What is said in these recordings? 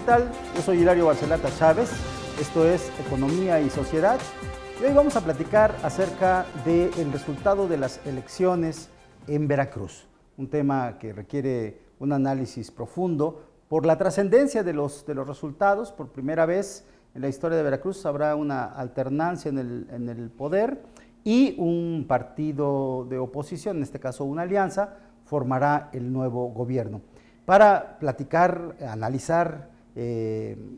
¿Qué tal? Yo soy Hilario Barcelata Chávez, esto es Economía y Sociedad, y hoy vamos a platicar acerca del resultado de las elecciones en Veracruz, un tema que requiere un análisis profundo por la trascendencia de los resultados. Por primera vez en la historia de Veracruz habrá una alternancia en el poder y un partido de oposición, en este caso una alianza, formará el nuevo gobierno. Para platicar, analizar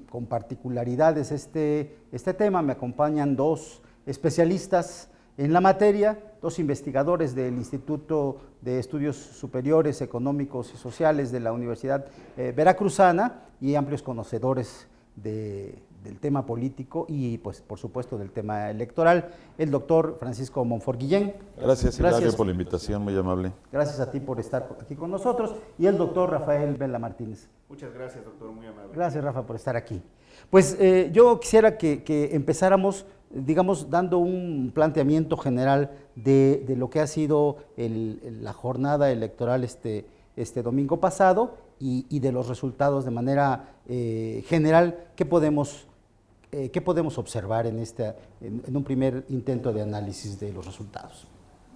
con particularidades este tema, me acompañan dos especialistas en la materia, dos investigadores del Instituto de Estudios Superiores Económicos y Sociales de la Universidad Veracruzana y amplios conocedores del tema político y, pues, por supuesto, del tema electoral, el doctor Francisco Monfort Guillén. Gracias, Hilario, por la invitación, muy amable. Gracias a ti por estar aquí con nosotros, y el doctor Rafael Vela Martínez. Muchas gracias, doctor, muy amable. Gracias, Rafa, por estar aquí. Pues yo quisiera que empezáramos, digamos, dando un planteamiento general de lo que ha sido la jornada electoral este domingo pasado y de los resultados de manera general. ¿Qué podemos observar en un primer intento de análisis de los resultados?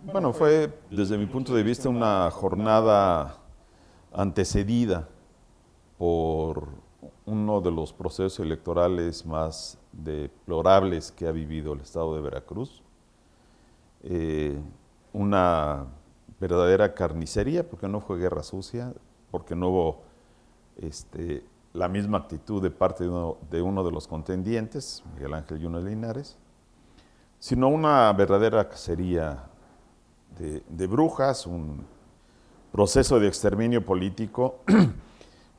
Bueno, fue, desde mi punto de vista, una jornada antecedida por uno de los procesos electorales más deplorables que ha vivido el estado de Veracruz. Una verdadera carnicería, porque no fue guerra sucia, porque no hubo la misma actitud de parte de uno de los contendientes, Miguel Ángel Yunes Linares, sino una verdadera cacería de brujas, un proceso de exterminio político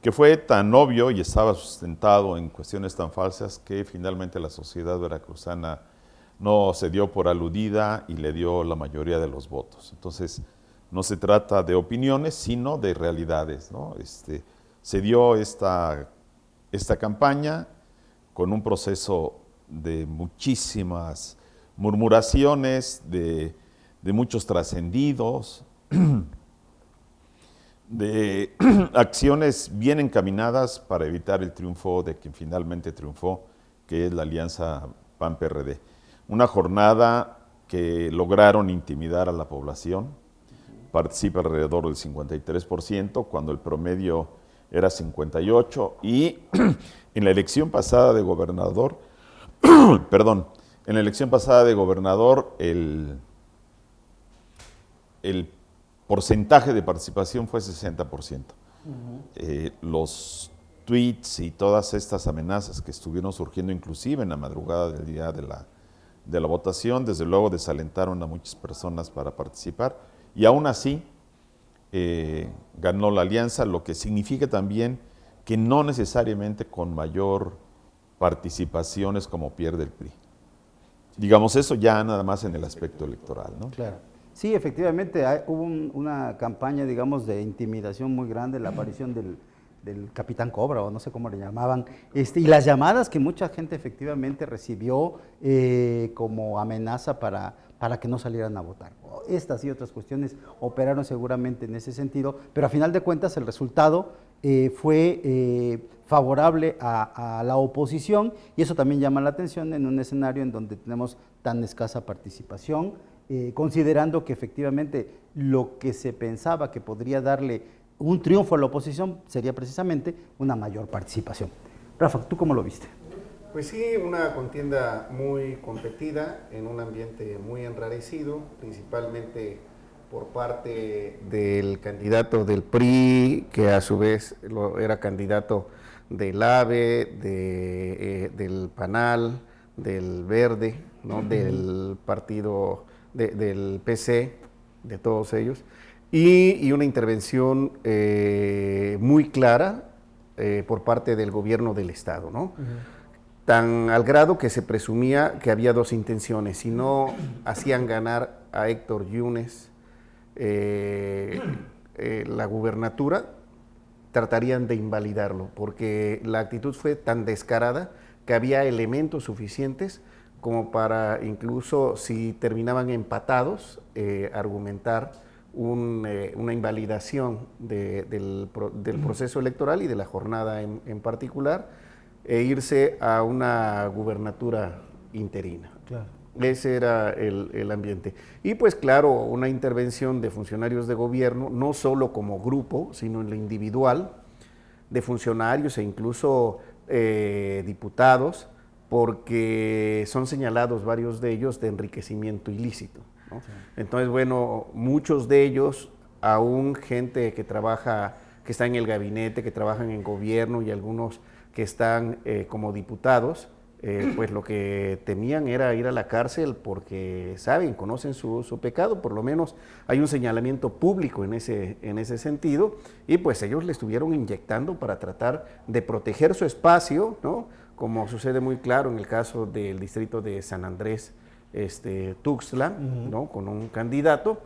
que fue tan obvio y estaba sustentado en cuestiones tan falsas que finalmente la sociedad veracruzana no se dio por aludida y le dio la mayoría de los votos. Entonces, no se trata de opiniones, sino de realidades, ¿no? Se dio esta campaña con un proceso de muchísimas murmuraciones, de muchos trascendidos, de acciones bien encaminadas para evitar el triunfo de quien finalmente triunfó, que es la alianza PAN-PRD. Una jornada que lograron intimidar a la población, participa alrededor del 53%, cuando el promedio era 58%, y en la elección pasada de gobernador, en la elección pasada de gobernador, el porcentaje de participación fue 60%. Los tweets y todas estas amenazas que estuvieron surgiendo inclusive en la madrugada del día de la votación, desde luego desalentaron a muchas personas para participar, y aún así ganó la alianza, lo que significa también que no necesariamente con mayor participación es como pierde el PRI. Digamos, eso ya nada más en el aspecto electoral, ¿no? Claro. Sí, efectivamente, hubo una campaña, digamos, de intimidación muy grande, la aparición del Capitán Cobra, o no sé cómo le llamaban, y las llamadas que mucha gente efectivamente recibió como amenaza para que no salieran a votar. Estas y otras cuestiones operaron seguramente en ese sentido, pero a final de cuentas el resultado fue favorable a la oposición, y eso también llama la atención en un escenario en donde tenemos tan escasa participación, considerando que efectivamente lo que se pensaba que podría darle un triunfo a la oposición sería precisamente una mayor participación. Rafa, ¿tú cómo lo viste? Pues sí, una contienda muy competida, en un ambiente muy enrarecido, principalmente por parte del candidato del PRI, que a su vez era candidato del AVE, del PANAL, del Verde, ¿no? Del partido del PC, de todos ellos, y una intervención muy clara por parte del gobierno del Estado, ¿no? Tan al grado que se presumía que había dos intenciones: si no hacían ganar a Héctor Yunes la gubernatura, tratarían de invalidarlo, porque la actitud fue tan descarada que había elementos suficientes como para, incluso si terminaban empatados, argumentar una invalidación del proceso electoral y de la jornada en particular, e irse a una gubernatura interina. Claro. Ese era el ambiente. Y pues claro, una intervención de funcionarios de gobierno, no solo como grupo, sino en lo individual, de funcionarios e incluso diputados, porque son señalados varios de ellos de enriquecimiento ilícito, ¿no? Sí. Entonces, bueno, muchos de ellos, aún gente que trabaja, que está en el gabinete, que trabajan en gobierno, y algunos que están como diputados, pues lo que temían era ir a la cárcel porque saben, conocen su pecado, por lo menos hay un señalamiento público en ese sentido, y pues ellos le estuvieron inyectando para tratar de proteger su espacio, ¿no? Como sucede muy claro en el caso del distrito de San Andrés, Tuxtla, ¿no? Con un candidato,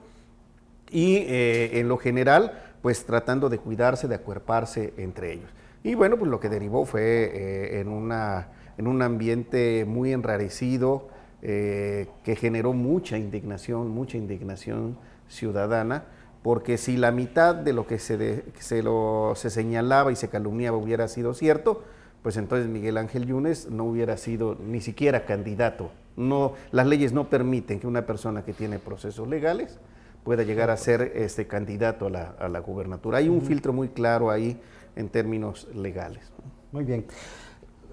y en lo general, pues tratando de cuidarse, de acuerparse entre ellos. Y bueno, pues lo que derivó fue en un ambiente muy enrarecido, que generó mucha indignación ciudadana, porque si la mitad de lo que se señalaba y se calumniaba hubiera sido cierto, pues entonces Miguel Ángel Yunes no hubiera sido ni siquiera candidato. No, las leyes no permiten que una persona que tiene procesos legales pueda llegar a ser candidato a la gubernatura. Hay un filtro muy claro ahí en términos legales. Muy bien.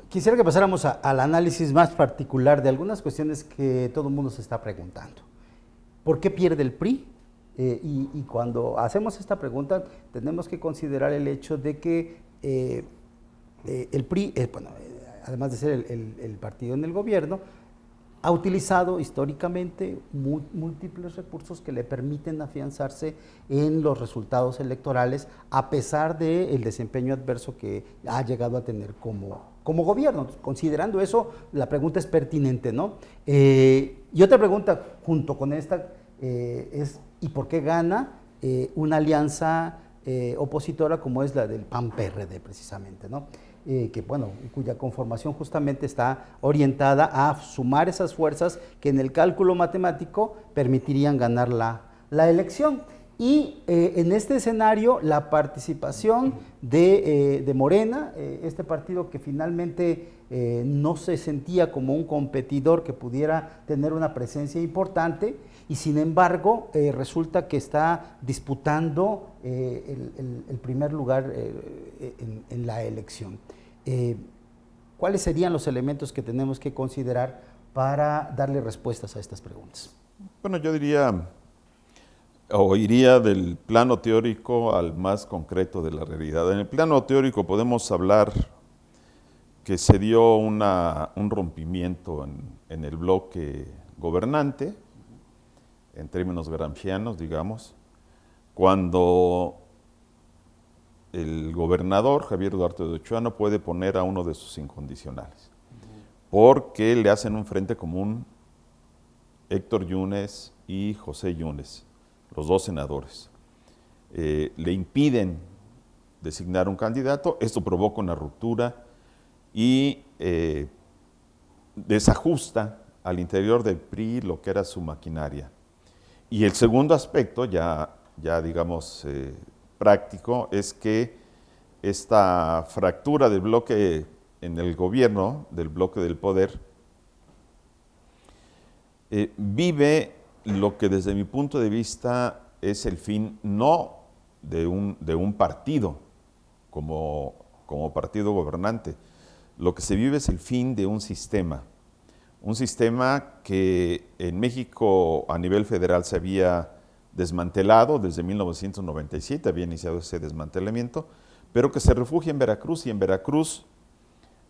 Quisiera que pasáramos al análisis más particular de algunas cuestiones que todo el mundo se está preguntando. ¿Por qué pierde el PRI? Y cuando hacemos esta pregunta, tenemos que considerar el hecho de que el PRI, además de ser el partido en el gobierno, ha utilizado históricamente múltiples recursos que le permiten afianzarse en los resultados electorales, a pesar del desempeño adverso que ha llegado a tener como gobierno. Considerando eso, la pregunta es pertinente, ¿no? Y otra pregunta junto con esta es, ¿y por qué gana una alianza opositora como es la del PAN-PRD precisamente, ¿no? Que bueno, cuya conformación justamente está orientada a sumar esas fuerzas que en el cálculo matemático permitirían ganar la elección. Y en este escenario, la participación de Morena, este partido que finalmente no se sentía como un competidor que pudiera tener una presencia importante, y sin embargo resulta que está disputando el primer lugar en la elección. ¿Cuáles serían los elementos que tenemos que considerar para darle respuestas a estas preguntas? Bueno, yo diría, o iría del plano teórico al más concreto de la realidad. En el plano teórico podemos hablar que se dio un rompimiento en el bloque gobernante, en términos gramscianos, digamos, cuando el gobernador Javier Duarte de Ochoa no puede poner a uno de sus incondicionales, porque le hacen un frente común Héctor Yunes y José Yunes, los dos senadores. Le impiden designar un candidato, esto provoca una ruptura y desajusta al interior del PRI lo que era su maquinaria. Y el segundo aspecto, ya digamos práctico, es que esta fractura del bloque en el gobierno, del bloque del poder, vive lo que desde mi punto de vista es el fin no de un partido como partido gobernante. Lo que se vive es el fin de un sistema que en México a nivel federal se había desmantelado desde 1997, había iniciado ese desmantelamiento, pero que se refugia en Veracruz, y en Veracruz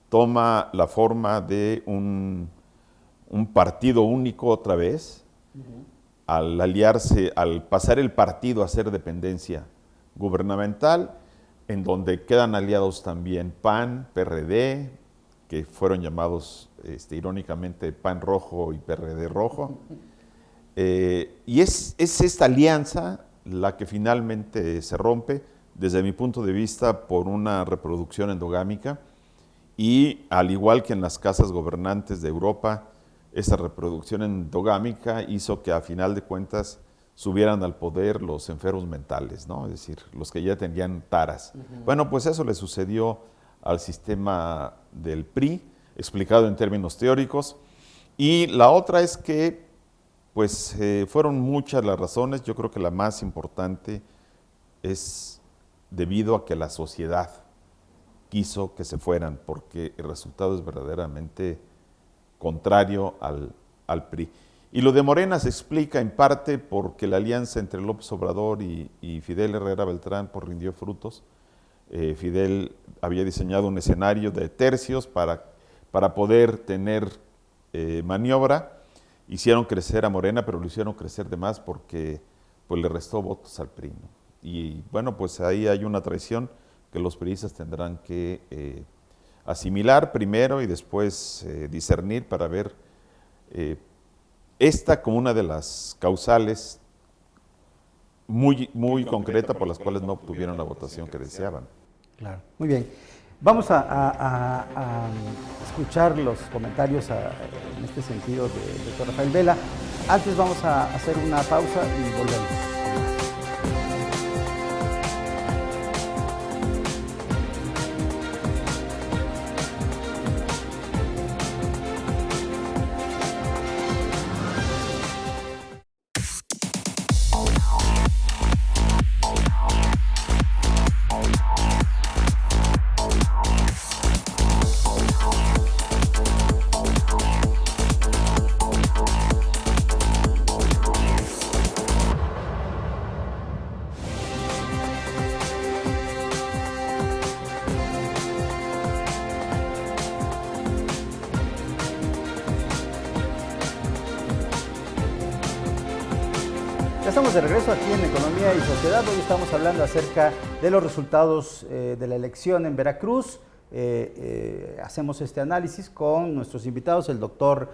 toma la forma de un partido único otra vez, al aliarse, al pasar el partido a ser dependencia gubernamental, en donde quedan aliados también PAN, PRD, que fueron llamados irónicamente PAN rojo y PRD rojo. Y es esta alianza la que finalmente se rompe, desde mi punto de vista, por una reproducción endogámica, y al igual que en las casas gobernantes de Europa, esa reproducción endogámica hizo que a final de cuentas subieran al poder los enfermos mentales, ¿no? Es decir, los que ya tenían taras. Bueno, pues eso le sucedió al sistema del PRI, explicado en términos teóricos. Y la otra es que, pues, fueron muchas las razones. Yo creo que la más importante es debido a que la sociedad quiso que se fueran, porque el resultado es verdaderamente contrario al PRI. Y lo de Morena se explica en parte porque la alianza entre López Obrador y Fidel Herrera Beltrán pues rindió frutos. Fidel había diseñado un escenario de tercios para poder tener maniobra. Hicieron crecer a Morena, pero lo hicieron crecer de más porque pues, le restó votos al PRI, ¿no? Y bueno, pues ahí hay una traición que los priistas tendrán que asimilar primero y después discernir para ver esta como una de las causales muy concreta por las cuales no obtuvieron la votación que deseaban. Claro, muy bien. Vamos a escuchar los comentarios en este sentido del doctor Rafael Vela. Antes vamos a hacer una pausa y volvemos. Ya estamos de regreso aquí en Economía y Sociedad. Hoy estamos hablando acerca de los resultados de la elección en Veracruz. Hacemos este análisis con nuestros invitados, el doctor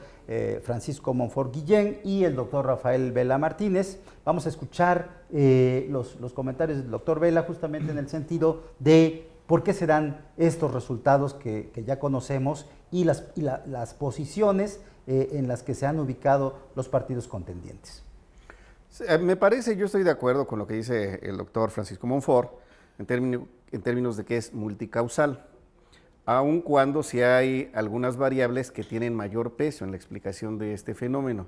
Francisco Monfort Guillén y el doctor Rafael Vela Martínez. Vamos a escuchar los comentarios del doctor Vela justamente en el sentido de por qué se dan estos resultados que ya conocemos y las posiciones en las que se han ubicado los partidos contendientes. Me parece, yo estoy de acuerdo con lo que dice el doctor Francisco Monfort en términos de que es multicausal, aun cuando sí hay algunas variables que tienen mayor peso en la explicación de este fenómeno.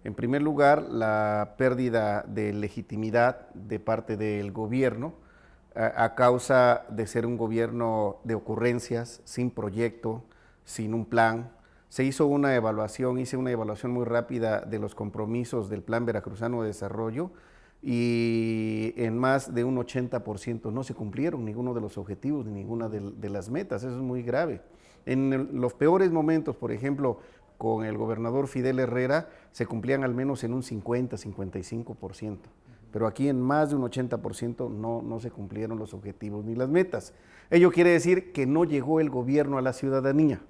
En primer lugar, la pérdida de legitimidad de parte del gobierno a causa de ser un gobierno de ocurrencias, sin proyecto, sin un plan. Hice una evaluación muy rápida de los compromisos del Plan Veracruzano de Desarrollo y en más de un 80% no se cumplieron ninguno de los objetivos ni ninguna de las metas. Eso es muy grave. En los peores momentos, por ejemplo, con el gobernador Fidel Herrera, se cumplían al menos en un 50-55%. Pero aquí en más de un 80% no se cumplieron los objetivos ni las metas. Ello quiere decir que no llegó el gobierno a la ciudadanía.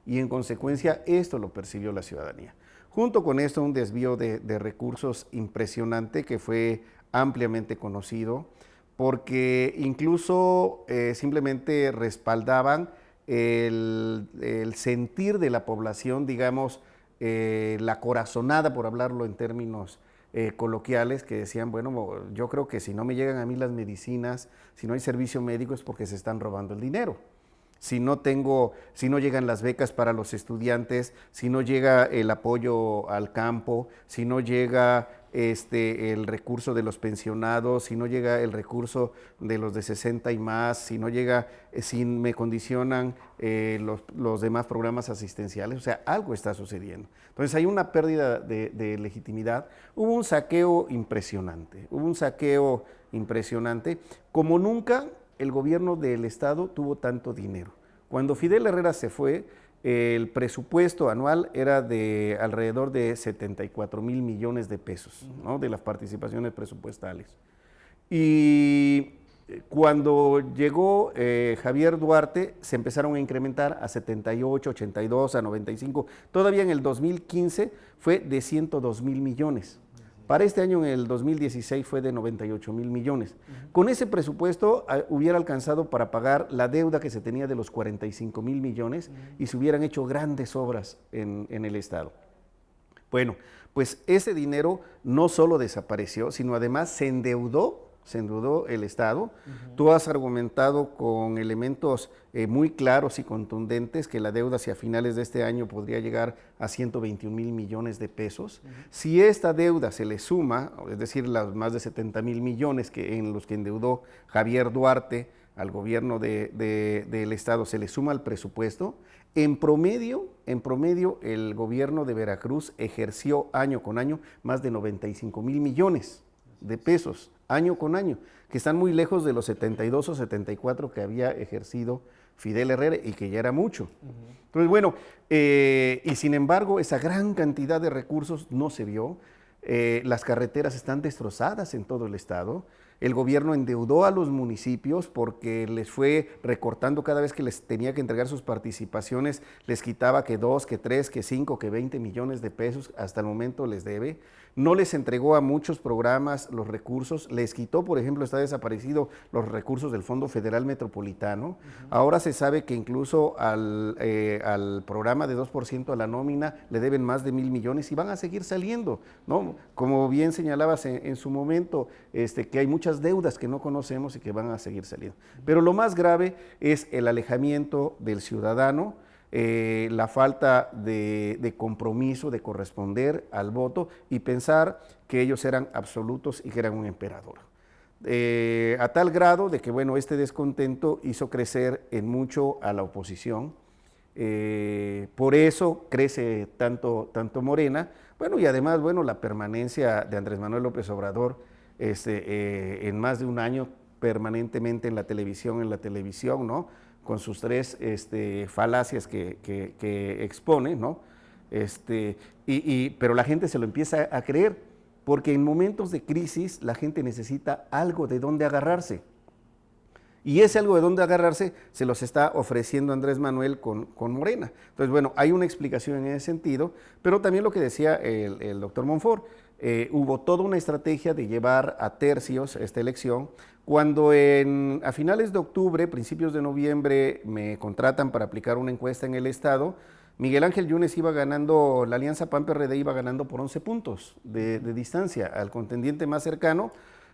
Y en consecuencia esto lo percibió la ciudadanía. Junto con esto un desvío de recursos impresionante que fue ampliamente conocido porque incluso simplemente respaldaban el sentir de la población, digamos, la corazonada, por hablarlo en términos coloquiales, que decían, bueno, yo creo que si no me llegan a mí las medicinas, si no hay servicio médico es porque se están robando el dinero. Si no llegan las becas para los estudiantes, si no llega el apoyo al campo, si no llega el recurso de los pensionados, si no llega el recurso de los de 60 y más, si no llega, si me condicionan los demás programas asistenciales, o sea, algo está sucediendo. Entonces hay una pérdida de legitimidad, hubo un saqueo impresionante, como nunca. El gobierno del estado tuvo tanto dinero. Cuando Fidel Herrera se fue, el presupuesto anual era de alrededor de 74 mil millones de pesos, ¿no? De las participaciones presupuestales. Y cuando llegó Javier Duarte, se empezaron a incrementar a 78, 82, a 95. Todavía en el 2015 fue de 102 mil millones. Para este año, en el 2016, fue de 98 mil millones. Con ese presupuesto hubiera alcanzado para pagar la deuda que se tenía de los 45 mil millones y se hubieran hecho grandes obras en el estado. Bueno, pues ese dinero no solo desapareció, sino además se endeudó el Estado. Tú has argumentado con elementos muy claros y contundentes que la deuda hacia finales de este año podría llegar a 121,000 millones de pesos. Si esta deuda se le suma, es decir, las más de 70,000 millones en los que endeudó Javier Duarte al gobierno del Estado, se le suma al presupuesto, en promedio, el gobierno de Veracruz ejerció año con año más de 95,000 millones de pesos, año con año, que están muy lejos de los 72 o 74 que había ejercido Fidel Herrera y que ya era mucho. Entonces, bueno, y sin embargo, esa gran cantidad de recursos no se vio. Las carreteras están destrozadas en todo el estado. El gobierno endeudó a los municipios porque les fue recortando cada vez que les tenía que entregar sus participaciones, les quitaba que 2, que 3, que 5, que 20 millones de pesos, hasta el momento les debe. No les entregó a muchos programas los recursos, les quitó, por ejemplo, está desaparecido los recursos del Fondo Federal Metropolitano. Ahora se sabe que incluso al programa de 2% a la nómina le deben más de 1,000 millones y van a seguir saliendo, ¿no? Como bien señalabas en su momento, que hay muchas deudas que no conocemos y que van a seguir saliendo. Pero lo más grave es el alejamiento del ciudadano, la falta de compromiso, de corresponder al voto y pensar que ellos eran absolutos y que eran un emperador. A tal grado de que, bueno, este descontento hizo crecer en mucho a la oposición. Por eso crece tanto Morena. Bueno, y además, bueno, la permanencia de Andrés Manuel López Obrador en más de un año permanentemente en la televisión, ¿no? Con sus 3 falacias que expone, ¿no? Pero la gente se lo empieza a creer, porque en momentos de crisis la gente necesita algo de dónde agarrarse. Y ese algo de dónde agarrarse se los está ofreciendo Andrés Manuel con Morena. Entonces, bueno, hay una explicación en ese sentido, pero también lo que decía el doctor Monfort, hubo toda una estrategia de llevar a tercios esta elección. Cuando a finales de octubre, principios de noviembre, me contratan para aplicar una encuesta en el Estado, Miguel Ángel Yunes iba ganando, la alianza PAN-PRD iba ganando por 11 puntos de distancia al contendiente más cercano,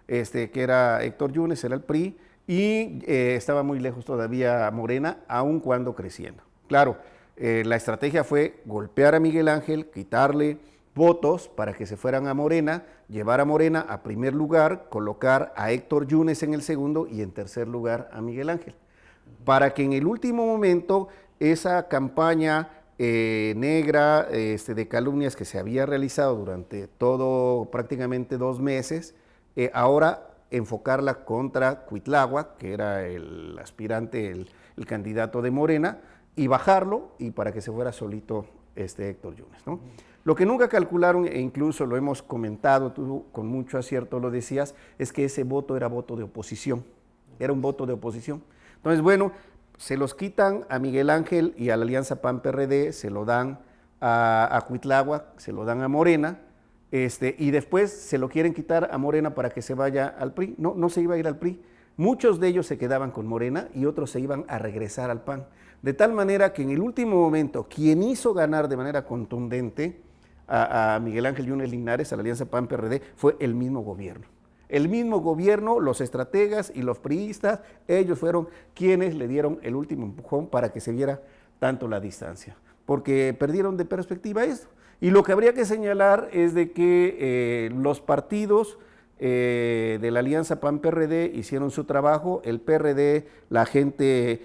que era Héctor Yunes, era el PRI, y estaba muy lejos todavía Morena, aun cuando creciendo. Claro, la estrategia fue golpear a Miguel Ángel, quitarle votos para que se fueran a Morena, llevar a Morena a primer lugar, colocar a Héctor Yunes en el segundo y en tercer lugar a Miguel Ángel. Para que en el último momento esa campaña negra de calumnias que se había realizado durante prácticamente 2 meses, ahora enfocarla contra Cuitláhuac, que era el aspirante, el candidato de Morena, y bajarlo y para que se fuera solito Héctor Yunes, ¿no? Lo que nunca calcularon, e incluso lo hemos comentado, tú con mucho acierto lo decías, es que ese voto era voto de oposición, era un voto de oposición. Entonces, bueno, se los quitan a Miguel Ángel y a la alianza PAN-PRD, se lo dan a Cuitláhuac, se lo dan a Morena, y después se lo quieren quitar a Morena para que se vaya al PRI. No, no se iba a ir al PRI. Muchos de ellos se quedaban con Morena y otros se iban a regresar al PAN. De tal manera que en el último momento, quien hizo ganar de manera contundente a Miguel Ángel Yunes Linares, a la alianza PAN-PRD, fue el mismo gobierno. El mismo gobierno, los estrategas y los priistas, ellos fueron quienes le dieron el último empujón para que se viera tanto la distancia, porque perdieron de perspectiva esto. Y lo que habría que señalar es de que los partidos de la alianza PAN-PRD hicieron su trabajo, el PRD, la gente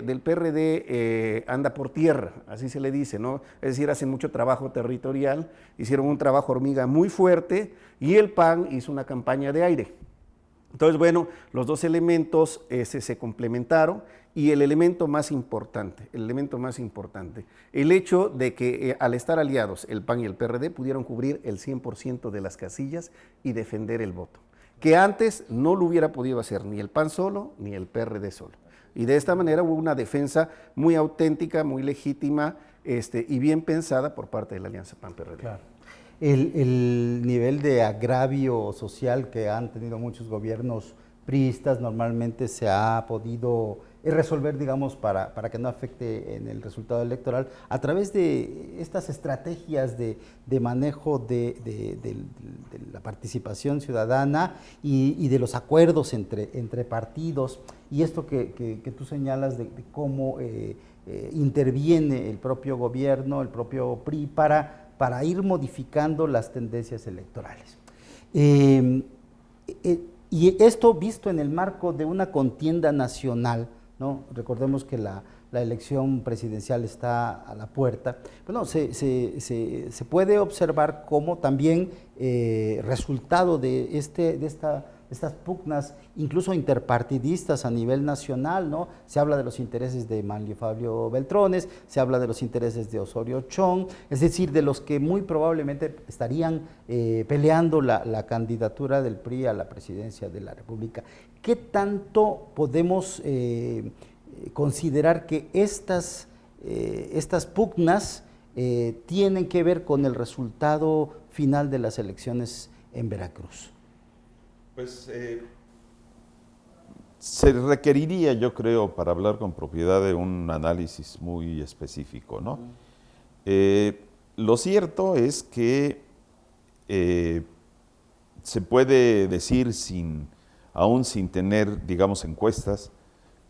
del PRD anda por tierra, así se le dice, ¿no? Es decir, hacen mucho trabajo territorial, hicieron un trabajo hormiga muy fuerte y el PAN hizo una campaña de aire. Entonces, bueno, los dos elementos se complementaron y el elemento más importante, el hecho de que al estar aliados el PAN y el PRD pudieron cubrir el 100% de las casillas y defender el voto, que antes no lo hubiera podido hacer ni el PAN solo ni el PRD solo. Y de esta manera hubo una defensa muy auténtica, muy legítima y bien pensada por parte de la alianza PAN-PRD. Claro. El nivel de agravio social que han tenido muchos gobiernos priistas normalmente se ha podido resolver, digamos, para que no afecte en el resultado electoral, a través de estas estrategias de manejo de la participación ciudadana y de los acuerdos entre partidos, y esto que tú señalas de cómo interviene el propio gobierno, el propio PRI, para ir modificando las tendencias electorales. Y esto visto en el marco de una contienda nacional, ¿no? Recordemos que la elección presidencial está a la puerta. Bueno, se puede observar cómo también resultado de estas pugnas, incluso interpartidistas a nivel nacional, ¿no? Se habla de los intereses de Manlio Fabio Beltrones, se habla de los intereses de Osorio Chong, es decir, de los que muy probablemente estarían peleando la candidatura del PRI a la presidencia de la República. ¿Qué tanto podemos considerar que estas pugnas tienen que ver con el resultado final de las elecciones en Veracruz? Pues se requeriría, yo creo, para hablar con propiedad, de un análisis muy específico, ¿no? Lo cierto es que se puede decir, aún sin tener, digamos, encuestas,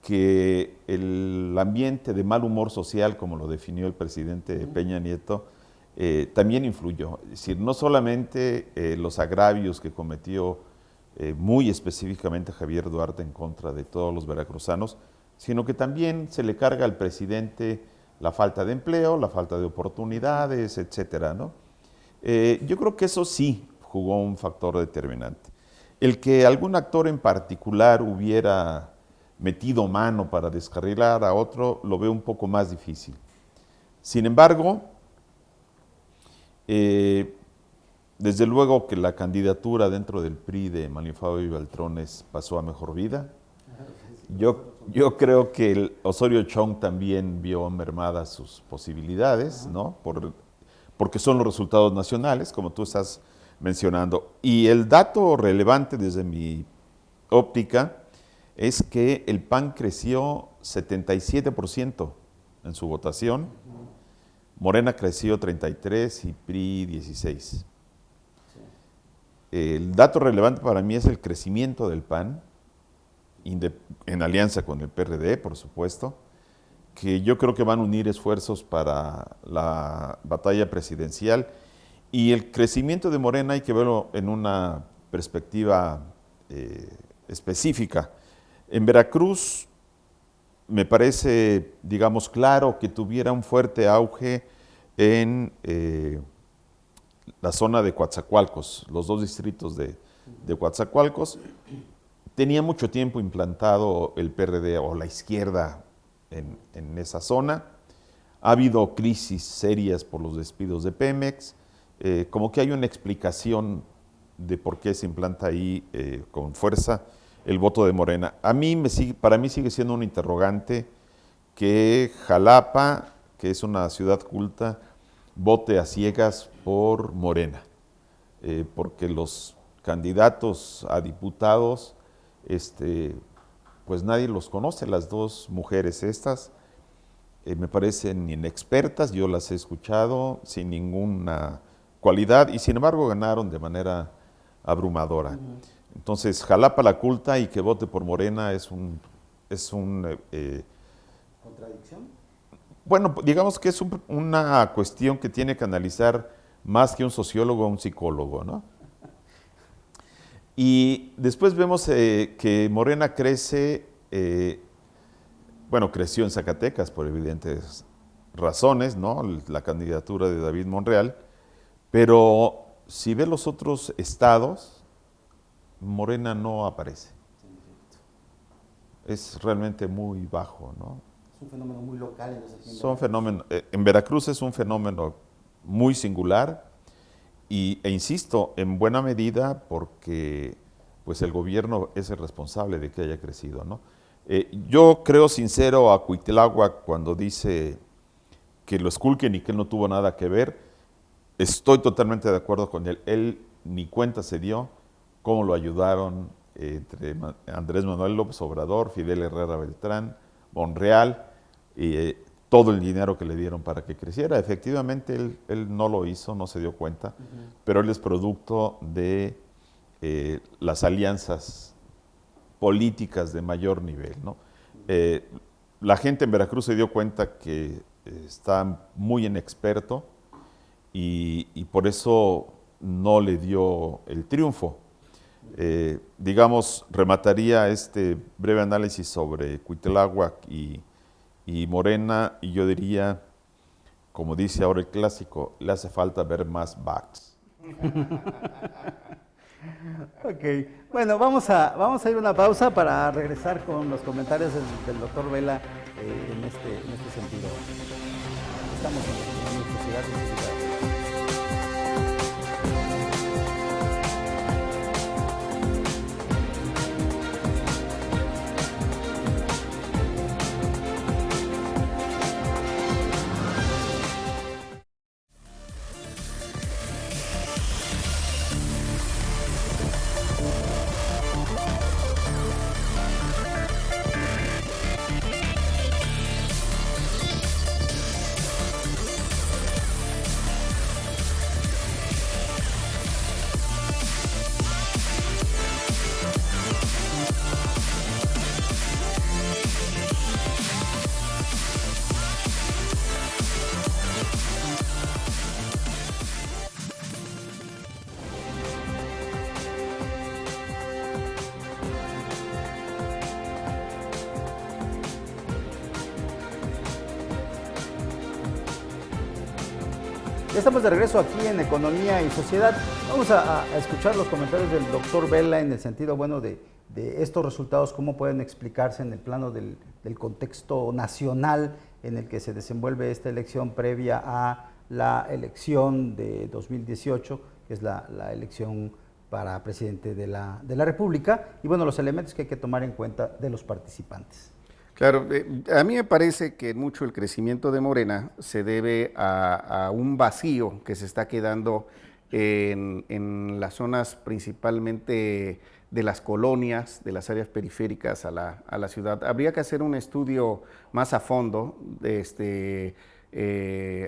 que el ambiente de mal humor social, como lo definió el presidente Peña Nieto, también influyó. Es decir, no solamente los agravios que cometió muy específicamente Javier Duarte en contra de todos los veracruzanos, sino que también se le carga al presidente la falta de empleo, la falta de oportunidades, etcétera, ¿no? Yo creo que eso sí jugó un factor determinante. El que algún actor en particular hubiera metido mano para descarrilar a otro, lo veo un poco más difícil. Sin embargo, desde luego que la candidatura dentro del PRI de Manlio Fabio Beltrones pasó a mejor vida. Yo creo que el Osorio Chong también vio mermadas sus posibilidades, ¿no? Porque son los resultados nacionales, como tú estás mencionando. Y el dato relevante desde mi óptica es que el PAN creció 77% en su votación, Morena creció 33% y PRI 16%. El dato relevante para mí es el crecimiento del PAN, en alianza con el PRD, por supuesto, que yo creo que van a unir esfuerzos para la batalla presidencial, y el crecimiento de Morena hay que verlo en una perspectiva específica. En Veracruz me parece, digamos, claro que tuviera un fuerte auge en la zona de Coatzacoalcos, los dos distritos de Coatzacoalcos. Tenía mucho tiempo implantado el PRD o la izquierda en esa zona. Ha habido crisis serias por los despidos de Pemex. Como que hay una explicación de por qué se implanta ahí con fuerza el voto de Morena. Para mí sigue siendo un interrogante que Jalapa, que es una ciudad culta, vote a ciegas por Morena, porque los candidatos a diputados, pues nadie los conoce. Las dos mujeres estas me parecen inexpertas, yo las he escuchado sin ninguna cualidad, y sin embargo ganaron de manera abrumadora. Entonces, Jalapa la culta y que vote por Morena es un ¿Contradicción? Bueno, digamos que es una cuestión que tiene que analizar más que un sociólogo o un psicólogo, ¿no? Y después vemos que Morena crece, creció en Zacatecas por evidentes razones, ¿no? La candidatura de David Monreal, pero si ve los otros estados, Morena no aparece. Es realmente muy bajo, ¿no? Es un fenómeno muy local en Veracruz es un fenómeno muy singular e insisto, en buena medida porque pues el gobierno es el responsable de que haya crecido, ¿no? Yo creo sincero a Cuitláhuac cuando dice que lo esculquen y que él no tuvo nada que ver. Estoy totalmente de acuerdo con él. Él ni cuenta se dio cómo lo ayudaron entre Andrés Manuel López Obrador, Fidel Herrera Beltrán, Monreal, todo el dinero que le dieron para que creciera. Efectivamente, él no lo hizo, no se dio cuenta, pero él es producto de las alianzas políticas de mayor nivel, ¿no? La gente en Veracruz se dio cuenta que está muy inexperto y por eso no le dio el triunfo. Digamos, remataría este breve análisis sobre Cuitláhuac y Morena, y yo diría, como dice ahora el clásico, le hace falta ver más backs. Ok, bueno, vamos a ir a una pausa para regresar con los comentarios del doctor Vela en este sentido. Estamos en la Sociedad Científica. Ya estamos de regreso aquí en Economía y Sociedad. Vamos a escuchar los comentarios del doctor Vela en el sentido, bueno, de estos resultados, cómo pueden explicarse en el plano del contexto nacional en el que se desenvuelve esta elección previa a la elección de 2018, que es la elección para presidente de la República, y bueno, los elementos que hay que tomar en cuenta de los participantes. Claro, a mí me parece que mucho el crecimiento de Morena se debe a un vacío que se está quedando en las zonas principalmente de las colonias, de las áreas periféricas a la ciudad. Habría que hacer un estudio más a fondo, a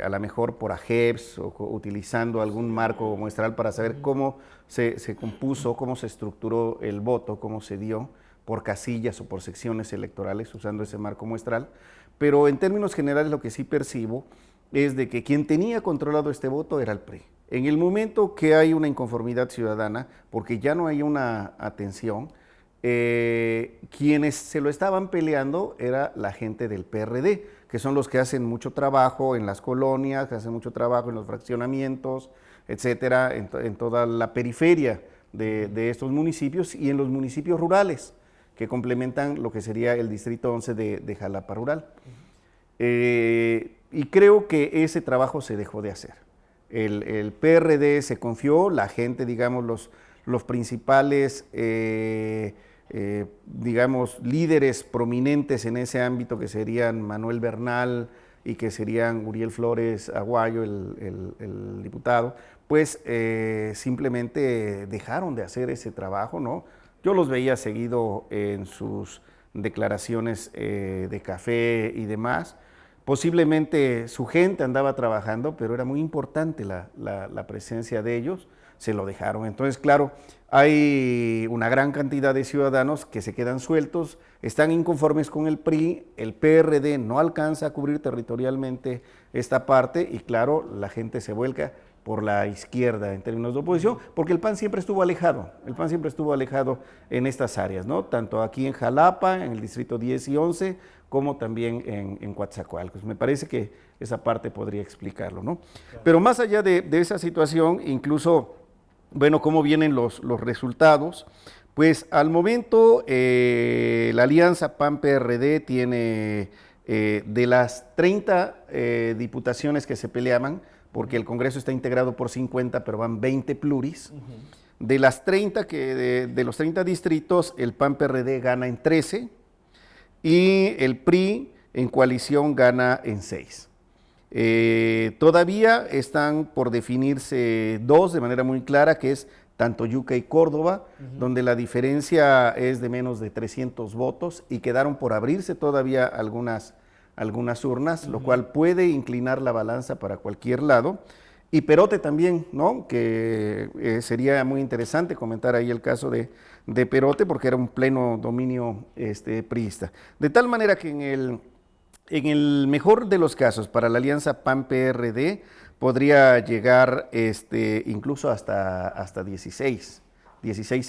lo mejor por AGEPS o utilizando algún marco muestral para saber cómo se compuso, cómo se estructuró el voto, cómo se dio por casillas o por secciones electorales, usando ese marco muestral, pero en términos generales lo que sí percibo es de que quien tenía controlado este voto era el PRI. En el momento que hay una inconformidad ciudadana, porque ya no hay una atención, quienes se lo estaban peleando era la gente del PRD, que son los que hacen mucho trabajo en las colonias, que hacen mucho trabajo en los fraccionamientos, etcétera, en toda la periferia de estos municipios y en los municipios rurales, que complementan lo que sería el Distrito 11 de Jalapa Rural. Y creo que ese trabajo se dejó de hacer. El PRD se confió, la gente, digamos, los principales, digamos, líderes prominentes en ese ámbito, que serían Manuel Bernal y que serían Uriel Flores Aguayo, el diputado, pues simplemente dejaron de hacer ese trabajo, ¿no? Yo los veía seguido en sus declaraciones de café y demás. Posiblemente su gente andaba trabajando, pero era muy importante la presencia de ellos, se lo dejaron. Entonces, claro, hay una gran cantidad de ciudadanos que se quedan sueltos, están inconformes con el PRI, el PRD no alcanza a cubrir territorialmente esta parte y claro, la gente se vuelca por la izquierda en términos de oposición, porque el PAN siempre estuvo alejado, en estas áreas, ¿no? Tanto aquí en Jalapa, en el distrito 10 y 11, como también en Coatzacoalcos. Me parece que esa parte podría explicarlo, ¿no? Claro. Pero más allá de esa situación, incluso, bueno, cómo vienen los resultados, pues al momento la alianza PAN-PRD tiene de las 30 diputaciones que se peleaban, porque el Congreso está integrado por 50, pero van 20 pluris. De las 30 de los 30 distritos, el PAN-PRD gana en 13 y el PRI en coalición gana en 6. Todavía están por definirse dos de manera muy clara, que es Tantoyuca y Córdoba, donde la diferencia es de menos de 300 votos y quedaron por abrirse todavía algunas urnas, lo cual puede inclinar la balanza para cualquier lado. Y Perote también, ¿no? Que sería muy interesante comentar ahí el caso de Perote, porque era un pleno dominio priista. De tal manera que en el mejor de los casos, para la alianza PAN-PRD, podría llegar incluso hasta 16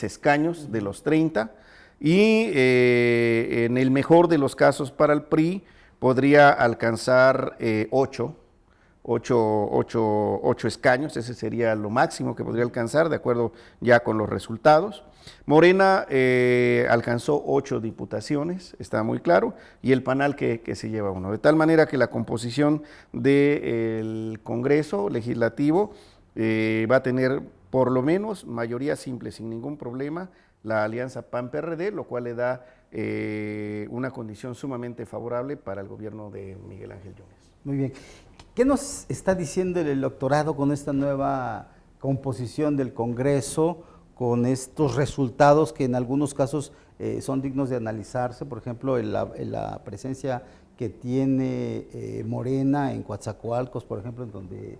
escaños de los 30, y en el mejor de los casos para el PRI podría alcanzar 8 escaños. Ese sería lo máximo que podría alcanzar, de acuerdo ya con los resultados. Morena alcanzó 8 diputaciones, está muy claro, y el PANAL que se lleva 1. De tal manera que la composición del Congreso Legislativo va a tener por lo menos mayoría simple, sin ningún problema, la alianza PAN-PRD, lo cual le da una condición sumamente favorable para el gobierno de Miguel Ángel Yunes. Muy bien. ¿Qué nos está diciendo el electorado con esta nueva composición del Congreso, con estos resultados que en algunos casos son dignos de analizarse? Por ejemplo, en la presencia que tiene Morena en Coatzacoalcos, por ejemplo, en donde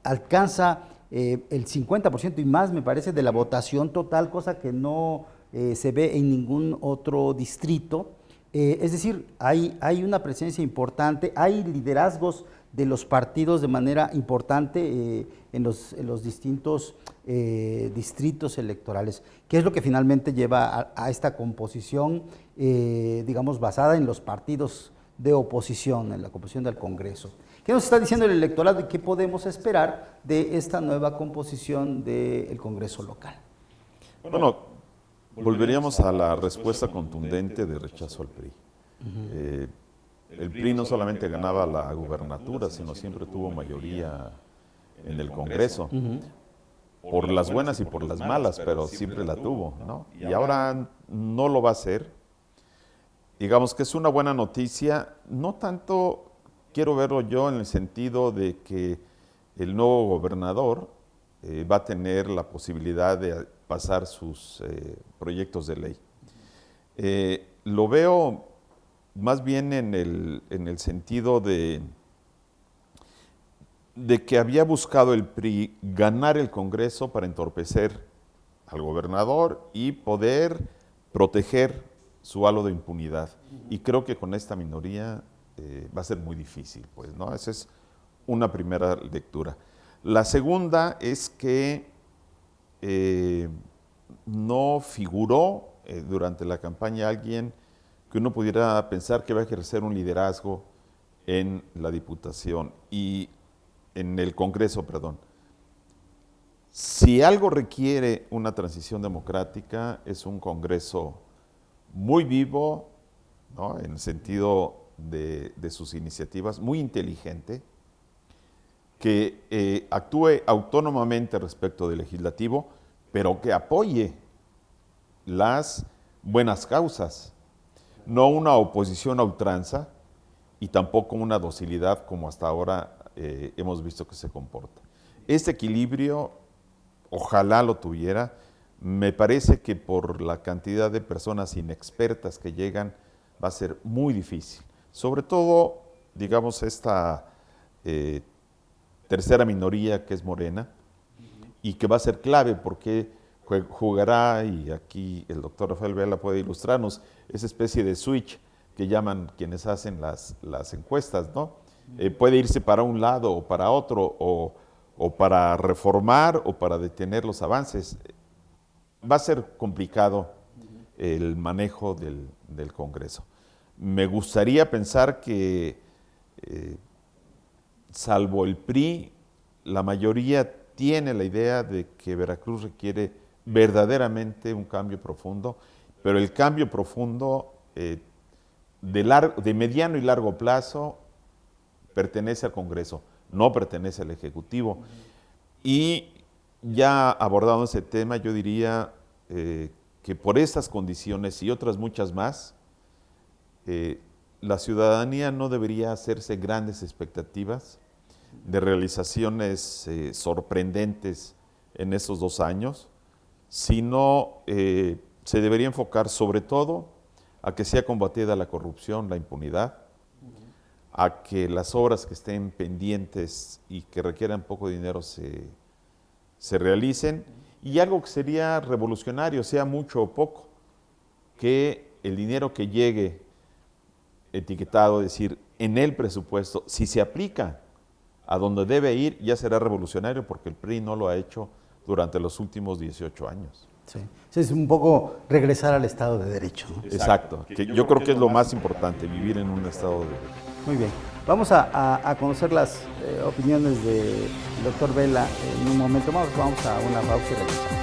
alcanza el 50% y más, me parece, de la votación total, cosa que no se ve en ningún otro distrito. Es decir, hay una presencia importante, hay liderazgos de los partidos de manera importante en los distintos distritos electorales. ¿Qué es lo que finalmente lleva a esta composición, digamos, basada en los partidos de oposición, en la composición del Congreso? ¿Qué nos está diciendo el electorado y qué podemos esperar de esta nueva composición del Congreso local? Bueno, volveríamos a la respuesta contundente de rechazo al PRI. El PRI no solamente ganaba la gubernatura, sino siempre tuvo mayoría en el Congreso, por las buenas y por las malas, pero siempre la tuvo, ¿no? Y ahora no lo va a hacer. Digamos que es una buena noticia, no tanto quiero verlo yo en el sentido de que el nuevo gobernador va a tener la posibilidad de pasar sus proyectos de ley. Lo veo más bien en el sentido de que había buscado el PRI ganar el Congreso para entorpecer al gobernador y poder proteger su halo de impunidad. Y creo que con esta minoría va a ser muy difícil, pues, ¿no? Esa es una primera lectura. La segunda es que no figuró durante la campaña alguien que uno pudiera pensar que va a ejercer un liderazgo en la Diputación y en el Congreso, perdón. Si algo requiere una transición democrática es un Congreso muy vivo, ¿no? En el sentido de sus iniciativas, muy inteligente, que actúe autónomamente respecto del legislativo, pero que apoye las buenas causas, no una oposición a ultranza y tampoco una docilidad como hasta ahora hemos visto que se comporta. Este equilibrio, ojalá lo tuviera. Me parece que por la cantidad de personas inexpertas que llegan va a ser muy difícil. Sobre todo, digamos, esta tercera minoría que es Morena y que va a ser clave porque jugará, y aquí el doctor Rafael Vela puede ilustrarnos, esa especie de switch que llaman quienes hacen las encuestas, ¿no? Puede irse para un lado o para otro, o para reformar o para detener los avances. Va a ser complicado el manejo del Congreso. Me gustaría pensar que, salvo el PRI, la mayoría tiene la idea de que Veracruz requiere verdaderamente un cambio profundo, pero el cambio profundo de mediano y largo plazo pertenece al Congreso, no pertenece al Ejecutivo. Y ya abordando ese tema, yo diría que por estas condiciones y otras muchas más, la ciudadanía no debería hacerse grandes expectativas de realizaciones sorprendentes en estos 2 años. sino se debería enfocar sobre todo a que sea combatida la corrupción, la impunidad, a que las obras que estén pendientes y que requieran poco dinero se realicen, y algo que sería revolucionario, sea mucho o poco, que el dinero que llegue etiquetado, es decir, en el presupuesto, si se aplica a donde debe ir, ya será revolucionario, porque el PRI no lo ha hecho durante los últimos 18 años. Sí. Es un poco regresar al Estado de Derecho, ¿no? Exacto, que yo creo que es lo más importante, vivir en un Estado de Derecho. Muy bien. Vamos a conocer las opiniones del doctor Vela en un momento más. Vamos a una pausa y regresamos.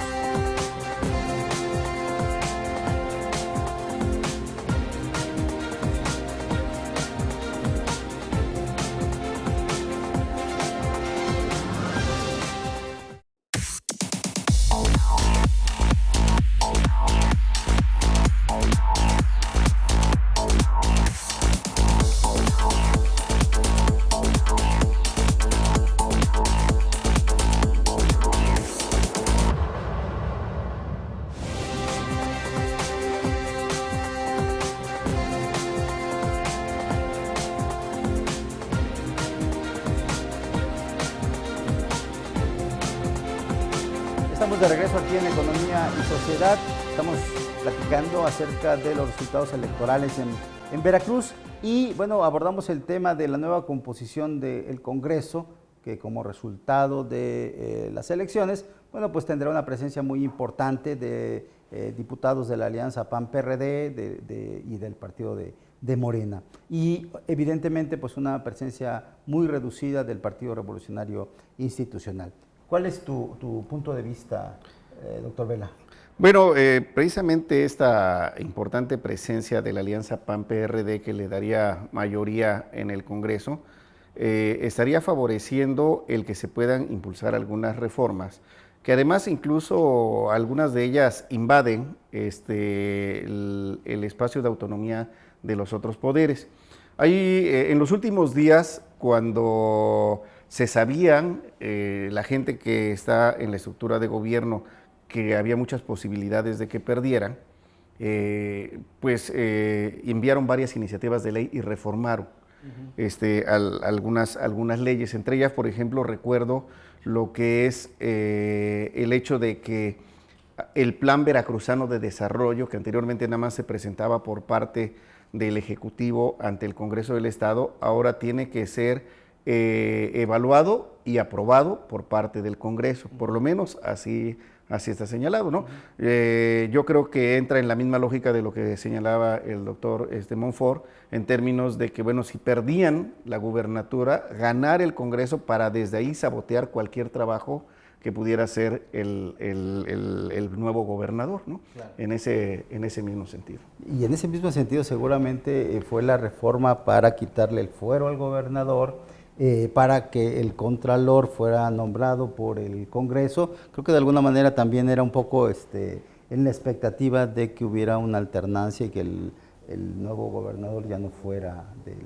Estamos de regreso aquí en Economía y Sociedad. Estamos platicando acerca de los resultados electorales en Veracruz y bueno, abordamos el tema de la nueva composición del Congreso, que como resultado de las elecciones, bueno, pues tendrá una presencia muy importante de diputados de la Alianza PAN-PRD y del partido de Morena. Y evidentemente pues una presencia muy reducida del Partido Revolucionario Institucional. ¿Cuál es tu punto de vista, doctor Vela? Bueno, precisamente esta importante presencia de la alianza PAN-PRD que le daría mayoría en el Congreso, estaría favoreciendo el que se puedan impulsar algunas reformas, que además incluso algunas de ellas invaden el espacio de autonomía de los otros poderes. En los últimos días, cuando se sabían, la gente que está en la estructura de gobierno, que había muchas posibilidades de que perdieran, enviaron varias iniciativas de ley y reformaron algunas leyes. Entre ellas, por ejemplo, recuerdo lo que es el hecho de que el Plan Veracruzano de Desarrollo, que anteriormente nada más se presentaba por parte del Ejecutivo ante el Congreso del Estado, ahora tiene que ser evaluado y aprobado por parte del Congreso, por lo menos así está señalado, ¿no? Yo creo que entra en la misma lógica de lo que señalaba el doctor Monfort, en términos de que, bueno, si perdían la gubernatura, ganar el Congreso para desde ahí sabotear cualquier trabajo que pudiera ser el nuevo gobernador, ¿no? Claro. En ese mismo sentido. Y en ese mismo sentido seguramente fue la reforma para quitarle el fuero al gobernador, para que el contralor fuera nombrado por el Congreso. Creo que de alguna manera también era un poco en la expectativa de que hubiera una alternancia y que el nuevo gobernador ya no fuera del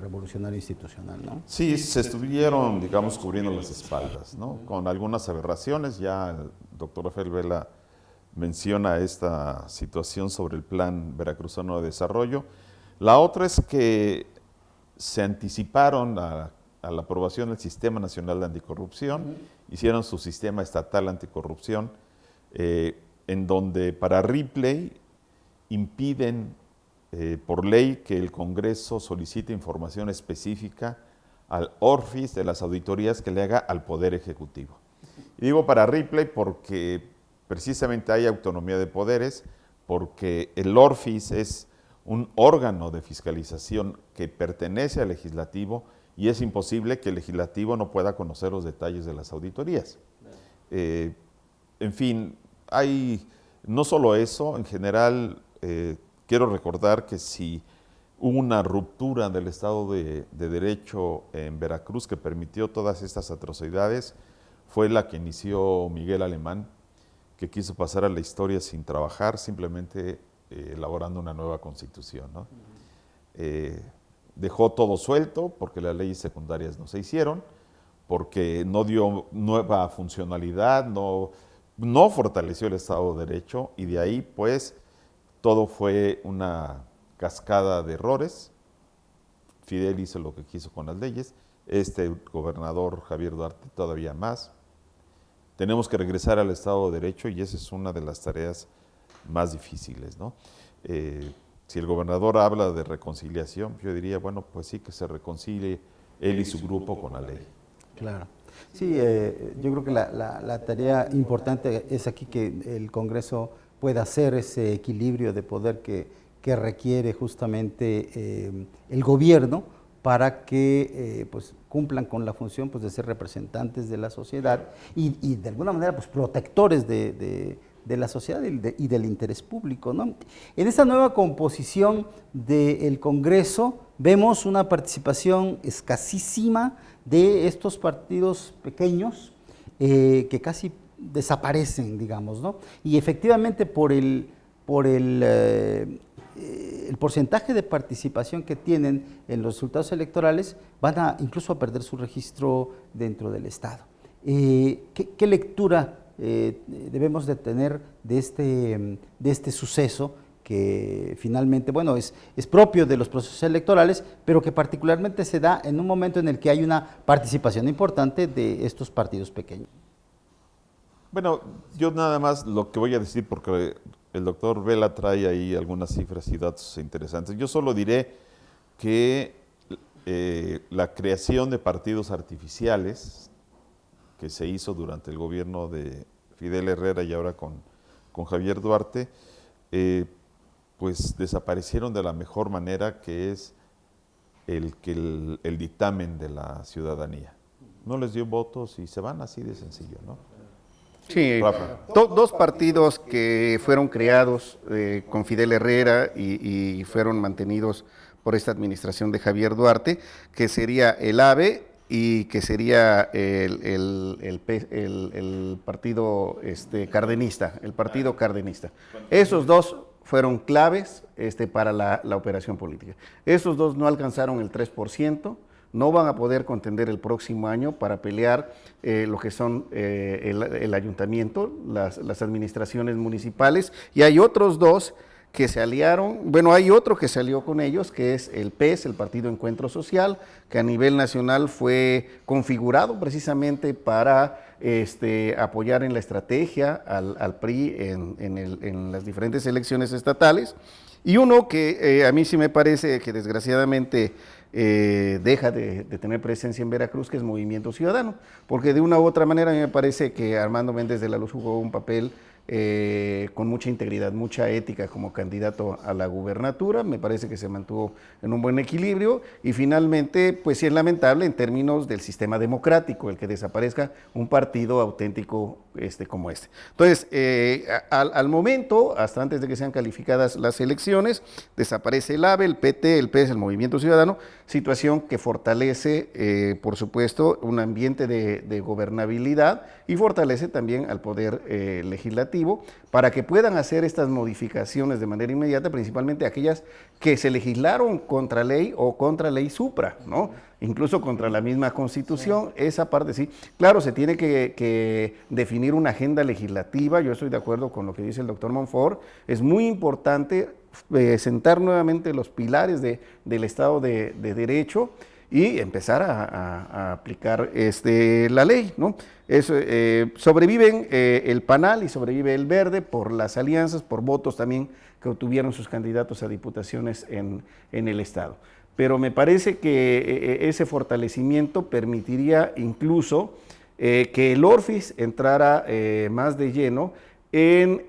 revolucionario institucional, ¿no? Sí, se estuvieron, digamos, cubriendo las espaldas, ¿no? Con algunas aberraciones. Ya el doctor Rafael Vela menciona esta situación sobre el Plan Veracruzano de Desarrollo. La otra es que se anticiparon a la aprobación del Sistema Nacional de Anticorrupción, hicieron su sistema estatal anticorrupción, en donde para Ripley impiden por ley que el Congreso solicite información específica al ORFIS de las auditorías que le haga al Poder Ejecutivo. Y digo para Ripley porque precisamente hay autonomía de poderes, porque el ORFIS es un órgano de fiscalización que pertenece al legislativo y es imposible que el legislativo no pueda conocer los detalles de las auditorías. En fin, hay no solo eso, en general quiero recordar que si hubo una ruptura del Estado de Derecho en Veracruz que permitió todas estas atrocidades, fue la que inició Miguel Alemán, que quiso pasar a la historia sin trabajar, simplemente elaborando una nueva constitución, ¿no? Dejó todo suelto porque las leyes secundarias no se hicieron, porque no dio nueva funcionalidad, no fortaleció el Estado de Derecho y de ahí pues todo fue una cascada de errores. Fidel hizo lo que quiso con las leyes, este gobernador Javier Duarte todavía más. Tenemos que regresar al Estado de Derecho y esa es una de las tareas más difíciles, ¿no? Si el gobernador habla de reconciliación, yo diría, bueno, pues sí, que se reconcilie él y su grupo con la ley. Claro. Sí, yo creo que la tarea importante es aquí que el Congreso pueda hacer ese equilibrio de poder que requiere justamente el gobierno para que pues, cumplan con la función pues, de ser representantes de la sociedad y de alguna manera pues, protectores de la sociedad y del interés público, ¿no? En esta nueva composición del Congreso vemos una participación escasísima de estos partidos pequeños que casi desaparecen, digamos, ¿no? Y efectivamente por el porcentaje de participación que tienen en los resultados electorales van incluso a perder su registro dentro del Estado. ¿Qué lectura debemos de tener de este suceso que finalmente, bueno, es propio de los procesos electorales, pero que particularmente se da en un momento en el que hay una participación importante de estos partidos pequeños? Bueno, yo nada más lo que voy a decir, porque el doctor Vela trae ahí algunas cifras y datos interesantes. Yo solo diré que la creación de partidos artificiales que se hizo durante el gobierno de Fidel Herrera y ahora con Javier Duarte, pues desaparecieron de la mejor manera, que es el dictamen de la ciudadanía. No les dio votos y se van así de sencillo, ¿no? Sí, dos partidos que fueron creados con Fidel Herrera y fueron mantenidos por esta administración de Javier Duarte, que sería el AVE y que sería el partido cardenista, el partido cardenista. Esos dos fueron claves para la operación política. Esos dos no alcanzaron el 3%, no van a poder contender el próximo año para pelear lo que son el ayuntamiento, las administraciones municipales, y hay otros dos que se aliaron. Bueno, hay otro que se alió con ellos, que es el PES, el Partido Encuentro Social, que a nivel nacional fue configurado precisamente para apoyar en la estrategia al PRI en las diferentes elecciones estatales, y uno que a mí sí me parece que desgraciadamente deja de tener presencia en Veracruz, que es Movimiento Ciudadano, porque de una u otra manera a mí me parece que Armando Méndez de la Luz jugó un papel con mucha integridad, mucha ética como candidato a la gubernatura. Me parece que se mantuvo en un buen equilibrio y finalmente, pues sí es lamentable en términos del sistema democrático el que desaparezca un partido auténtico como este. Entonces, al momento, hasta antes de que sean calificadas las elecciones, desaparece el AVE, el PT, el PES, el Movimiento Ciudadano, situación que fortalece, por supuesto, un ambiente de gobernabilidad y fortalece también al poder legislativo para que puedan hacer estas modificaciones de manera inmediata, principalmente aquellas que se legislaron contra ley o contra ley supra, ¿no? Incluso contra la misma Constitución, sí. Esa parte sí. Claro, se tiene que definir una agenda legislativa, yo estoy de acuerdo con lo que dice el doctor Monfort, es muy importante sentar nuevamente los pilares del Estado de Derecho y empezar a aplicar la ley, ¿no? Sobreviven el PANAL y sobrevive el Verde por las alianzas, por votos también que obtuvieron sus candidatos a diputaciones en el Estado. Pero me parece que ese fortalecimiento permitiría incluso que el ORFIS entrara más de lleno en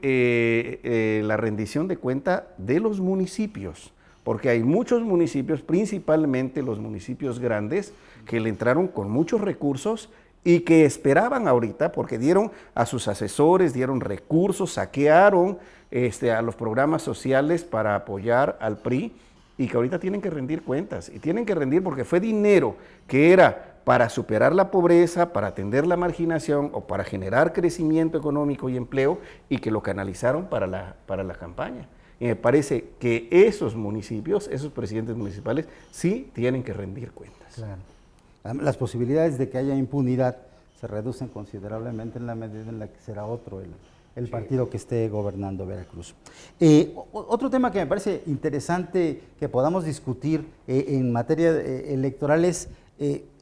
la rendición de cuenta de los municipios, porque hay muchos municipios, principalmente los municipios grandes, que le entraron con muchos recursos y que esperaban ahorita, porque dieron a sus asesores, dieron recursos, saquearon a los programas sociales para apoyar al PRI, y que ahorita tienen que rendir cuentas, y tienen que rendir porque fue dinero que era para superar la pobreza, para atender la marginación o para generar crecimiento económico y empleo, y que lo canalizaron para la campaña. Y me parece que esos municipios, esos presidentes municipales, sí tienen que rendir cuentas. Claro. Las posibilidades de que haya impunidad se reducen considerablemente en la medida en la que será otro el partido que esté gobernando Veracruz. Otro tema que me parece interesante que podamos discutir en materia electoral es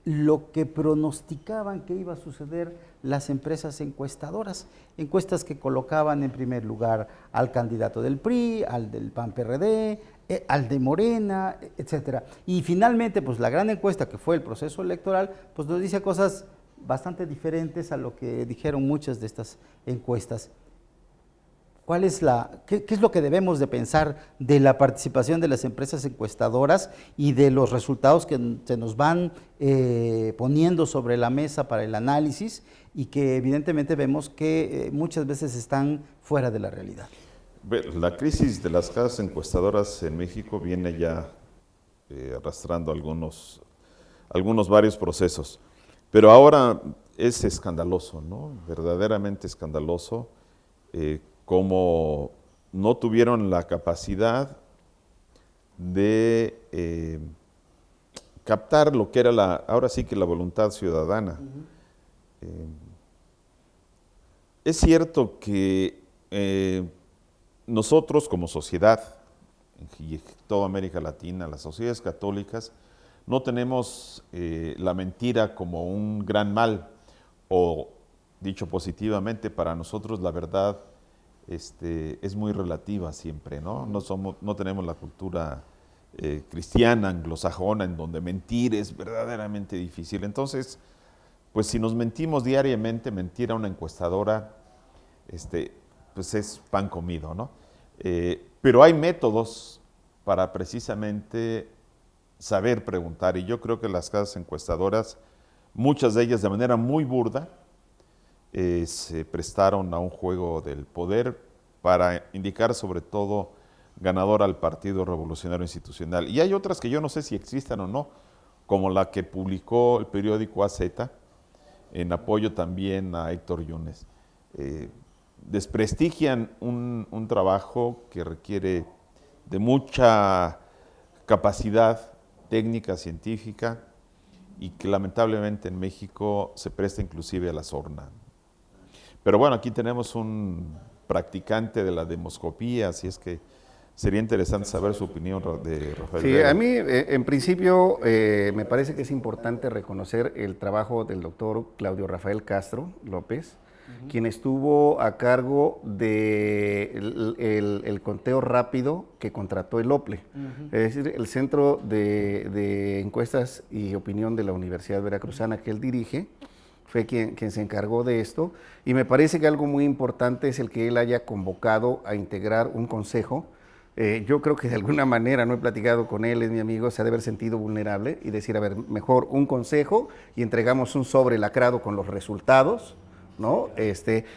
lo que pronosticaban que iba a suceder las empresas encuestadoras, encuestas que colocaban en primer lugar al candidato del PRI, al del PAN-PRD, al de Morena, etcétera. Y finalmente, pues la gran encuesta que fue el proceso electoral, pues nos dice cosas bastante diferentes a lo que dijeron muchas de estas encuestas. ¿Qué es lo que debemos de pensar de la participación de las empresas encuestadoras y de los resultados que se nos van poniendo sobre la mesa para el análisis y que evidentemente vemos que muchas veces están fuera de la realidad? La crisis de las casas encuestadoras en México viene ya arrastrando varios procesos, pero ahora es escandaloso, ¿no? Verdaderamente escandaloso. Como no tuvieron la capacidad de captar lo que era ahora sí que la voluntad ciudadana. Es cierto que nosotros como sociedad, y toda América Latina, las sociedades católicas, no tenemos la mentira como un gran mal, o dicho positivamente, para nosotros la verdad es muy relativa siempre, ¿no? No tenemos la cultura cristiana, anglosajona, en donde mentir es verdaderamente difícil. Entonces, pues si nos mentimos diariamente, mentir a una encuestadora, pues es pan comido, ¿no? Pero hay métodos para precisamente saber preguntar, y yo creo que las casas encuestadoras, muchas de ellas de manera muy burda, se prestaron a un juego del poder para indicar sobre todo ganador al Partido Revolucionario Institucional. Y hay otras que yo no sé si existan o no, como la que publicó el periódico AZ, en apoyo también a Héctor Yunes. Desprestigian un trabajo que requiere de mucha capacidad técnica, científica, y que lamentablemente en México se presta inclusive a la sorna. Pero bueno, aquí tenemos un practicante de la demoscopía, así es que sería interesante saber su opinión de Rafael. Sí, a mí en principio me parece que es importante reconocer el trabajo del doctor Claudio Rafael Castro López, quien estuvo a cargo del conteo rápido que contrató el OPLE, es decir, el Centro de Encuestas y Opinión de la Universidad Veracruzana que él dirige. Fue quien se encargó de esto, y me parece que algo muy importante es el que él haya convocado a integrar un consejo. Yo creo que de alguna manera, no he platicado con él, es mi amigo, se ha de haber sentido vulnerable y decir, a ver, mejor un consejo y entregamos un sobre lacrado con los resultados, ¿no?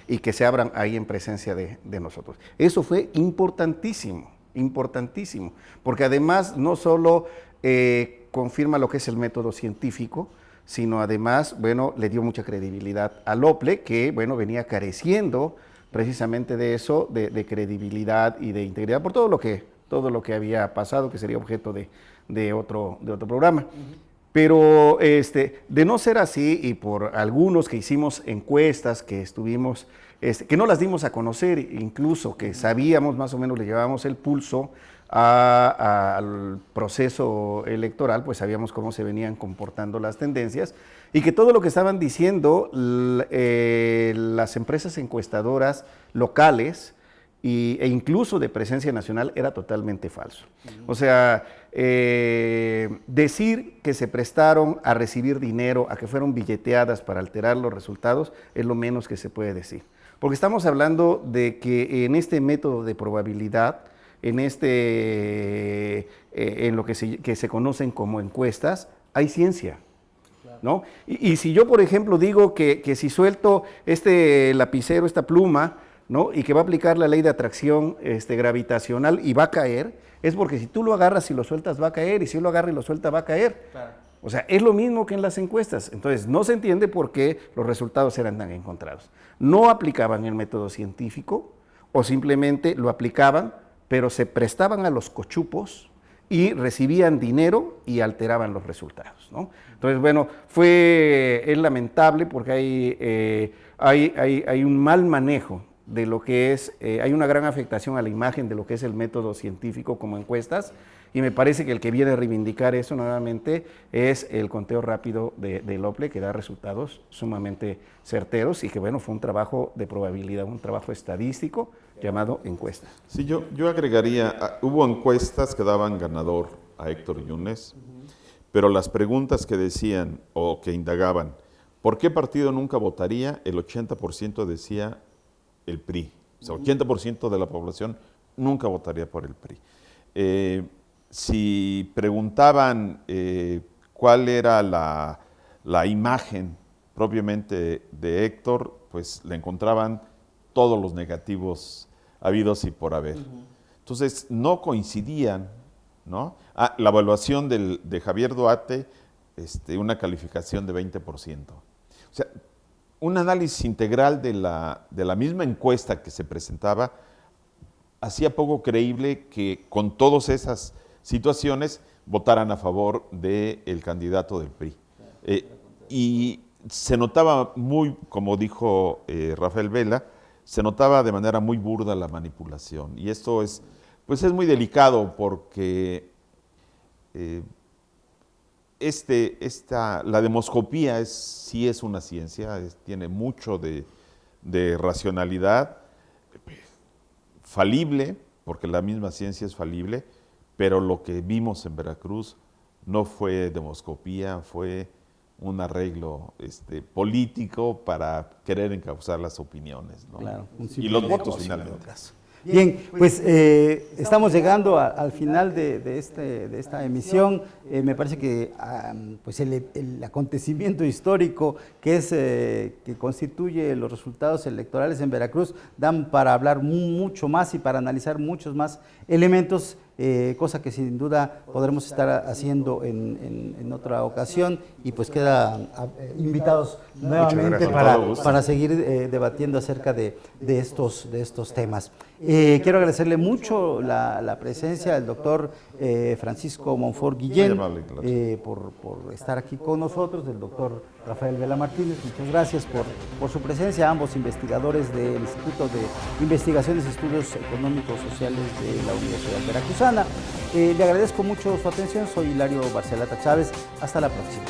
Y que se abran ahí en presencia de nosotros. Eso fue importantísimo, importantísimo, porque además no solo confirma lo que es el método científico, sino además, bueno, le dio mucha credibilidad al OPLE, que, bueno, venía careciendo precisamente de eso, de credibilidad y de integridad, por todo lo que había pasado, que sería objeto de otro programa. Pero de no ser así, y por algunos que hicimos encuestas, que estuvimos, que no las dimos a conocer, incluso que sabíamos más o menos, le llevábamos el pulso al proceso electoral, pues sabíamos cómo se venían comportando las tendencias y que todo lo que estaban diciendo las empresas encuestadoras locales e incluso de presencia nacional era totalmente falso. O sea, decir que se prestaron a recibir dinero, a que fueron billeteadas para alterar los resultados, es lo menos que se puede decir. Porque estamos hablando de que en este método de probabilidad, en lo que se conocen como encuestas, hay ciencia, ¿no? Y si yo, por ejemplo, digo que si suelto este lapicero, esta pluma, ¿no? Y que va a aplicar la ley de atracción gravitacional y va a caer, es porque si tú lo agarras y lo sueltas va a caer, y si lo agarra y lo suelta va a caer. Claro. O sea, es lo mismo que en las encuestas. Entonces, no se entiende por qué los resultados eran tan encontrados. No aplicaban el método científico, o simplemente lo aplicaban, pero se prestaban a los cochupos y recibían dinero y alteraban los resultados, ¿no? Entonces, bueno, es lamentable porque hay un mal manejo de lo que es, hay una gran afectación a la imagen de lo que es el método científico como encuestas, y me parece que el que viene a reivindicar eso nuevamente es el conteo rápido del OPLE, que da resultados sumamente certeros y que, bueno, fue un trabajo de probabilidad, un trabajo estadístico llamado encuesta. Sí, yo agregaría, hubo encuestas que daban ganador a Héctor Yunes, pero las preguntas que decían o que indagaban, ¿por qué partido nunca votaría? El 80% decía el PRI. O sea, 80% de la población nunca votaría por el PRI. Si preguntaban cuál era la imagen propiamente de Héctor, pues le encontraban todos los negativos habidos y por haber. Entonces, no coincidían, ¿no? La evaluación de Javier Duarte, una calificación de 20%. O sea, un análisis integral de la misma encuesta que se presentaba hacía poco creíble que con todas esas situaciones votaran a favor del candidato del PRI. Y se notaba muy, como dijo Rafael Vela, se notaba de manera muy burda la manipulación. Y esto es muy delicado porque la demoscopía sí es una ciencia, tiene mucho de racionalidad, falible, porque la misma ciencia es falible, pero lo que vimos en Veracruz no fue demoscopía, fue un arreglo político para querer encauzar las opiniones, ¿no? Claro, y los votos finalmente. Bien, pues estamos llegando al final de esta emisión. Me parece que pues el acontecimiento histórico que constituye los resultados electorales en Veracruz dan para hablar mucho más y para analizar muchos más elementos, cosa que sin duda podremos estar haciendo en otra ocasión, y pues quedan invitados nuevamente para seguir debatiendo acerca de estos temas. Quiero agradecerle mucho la presencia del doctor Francisco Monfort Guillén por estar aquí con nosotros, del doctor Rafael Vela Martínez. Muchas gracias por su presencia, ambos investigadores del Instituto de Investigaciones y Estudios Económicos Sociales de la Universidad Veracruzana. Le agradezco mucho su atención, soy Hilario Barcelata Chávez, hasta la próxima.